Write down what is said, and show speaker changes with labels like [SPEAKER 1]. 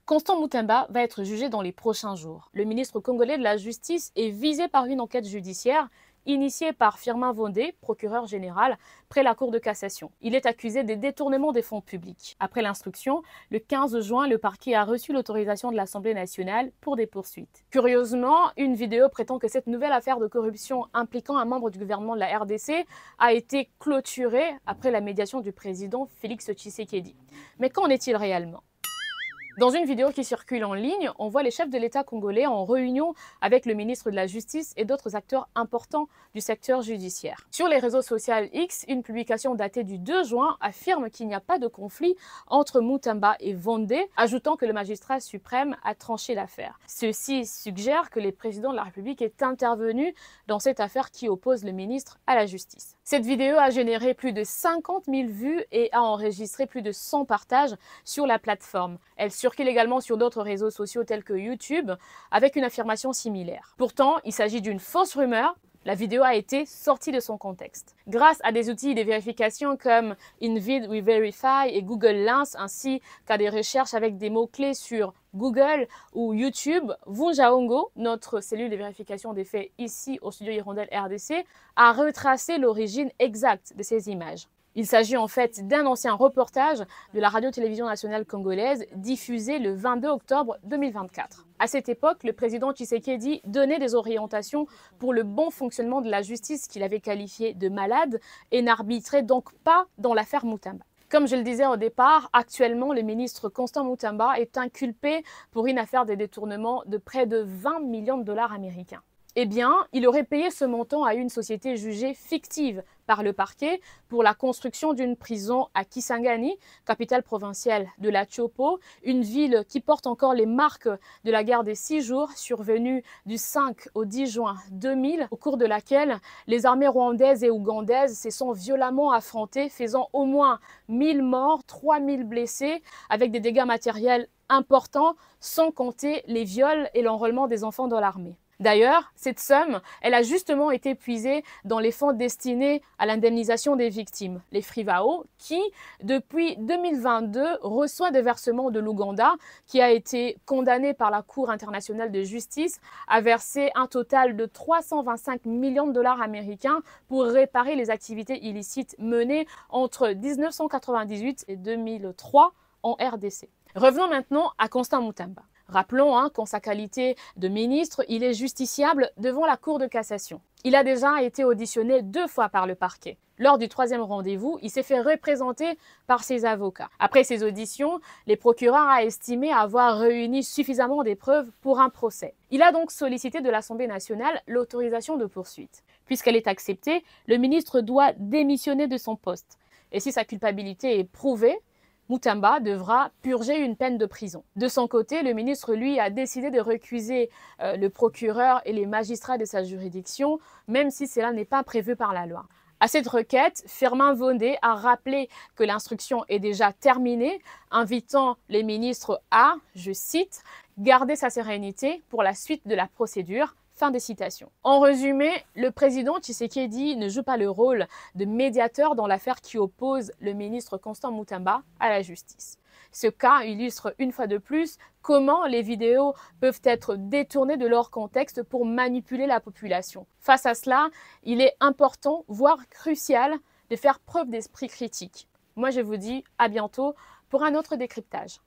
[SPEAKER 1] Constant Mutamba va être jugé dans les prochains jours. Le ministre congolais de la Justice est visé par une enquête judiciaire initiée par Firmin Vondé, procureur général, près la Cour de cassation. Il est accusé des détournements des fonds publics. Après l'instruction, le 15 juin, le parquet a reçu l'autorisation de l'Assemblée nationale pour des poursuites. Curieusement, une vidéo prétend que cette nouvelle affaire de corruption impliquant un membre du gouvernement de la RDC a été clôturée après la médiation du président Félix Tshisekedi. Mais qu'en est-il réellement ? Dans une vidéo qui circule en ligne, on voit les chefs de l'État congolais en réunion avec le ministre de la Justice et d'autres acteurs importants du secteur judiciaire. Sur les réseaux sociaux X, une publication datée du 2 juin affirme qu'il n'y a pas de conflit entre Mutamba et Vondé, ajoutant que le magistrat suprême a tranché l'affaire. Ceci suggère que le président de la République est intervenu dans cette affaire qui oppose le ministre à la justice. Cette vidéo a généré plus de 50 000 vues et a enregistré plus de 100 partages sur la plateforme. Elle circule également sur d'autres réseaux sociaux tels que YouTube, avec une affirmation similaire. Pourtant, il s'agit d'une fausse rumeur. La vidéo a été sortie de son contexte. Grâce à des outils de vérification comme InVidWeVerify et Google Lens, ainsi qu'à des recherches avec des mots-clés sur Google ou YouTube, Vunjaongo, notre cellule de vérification des faits ici au studio Hirondelle RDC, a retracé l'origine exacte de ces images. Il s'agit en fait d'un ancien reportage de la radio-télévision nationale congolaise diffusé le 22 octobre 2024. À cette époque, le président Tshisekedi donnait des orientations pour le bon fonctionnement de la justice qu'il avait qualifiée de malade et n'arbitrait donc pas dans l'affaire Mutamba. Comme je le disais au départ, actuellement, le ministre Constant Mutamba est inculpé pour une affaire de détournement de près de 20 millions de dollars américains. Eh bien, il aurait payé ce montant à une société jugée fictive par le parquet pour la construction d'une prison à Kisangani, capitale provinciale de la Tchopo, une ville qui porte encore les marques de la guerre des 6 jours survenue du 5 au 10 juin 2000, au cours de laquelle les armées rwandaises et ougandaises se sont violemment affrontées, faisant au moins 1000 morts, 3000 blessés, avec des dégâts matériels importants, sans compter les viols et l'enrôlement des enfants dans l'armée. D'ailleurs, cette somme, elle a justement été puisée dans les fonds destinés à l'indemnisation des victimes, les FRIVAO, qui, depuis 2022, reçoit des versements de l'Ouganda, qui a été condamné par la Cour internationale de justice à verser un total de 325 millions de dollars américains pour réparer les activités illicites menées entre 1998 et 2003 en RDC. Revenons maintenant à Constant Mutamba. Rappelons qu'en sa qualité de ministre, il est justiciable devant la Cour de cassation. Il a déjà été auditionné 2 fois par le parquet. Lors du 3e rendez-vous, il s'est fait représenter par ses avocats. Après ces auditions, les procureurs ont estimé avoir réuni suffisamment des preuves pour un procès. Il a donc sollicité de l'Assemblée nationale l'autorisation de poursuite. Puisqu'elle est acceptée, le ministre doit démissionner de son poste. Et si sa culpabilité est prouvée, Mutamba devra purger une peine de prison. De son côté, le ministre, lui, a décidé de recuser le procureur et les magistrats de sa juridiction, même si cela n'est pas prévu par la loi. À cette requête, Firmin Vondé a rappelé que l'instruction est déjà terminée, invitant les ministres à, je cite, « garder sa sérénité pour la suite de la procédure ». Fin des citations. En résumé, le président Tshisekedi ne joue pas le rôle de médiateur dans l'affaire qui oppose le ministre Constant Mutamba à la justice. Ce cas illustre une fois de plus comment les vidéos peuvent être détournées de leur contexte pour manipuler la population. Face à cela, il est important, voire crucial, de faire preuve d'esprit critique. Moi, je vous dis à bientôt pour un autre décryptage.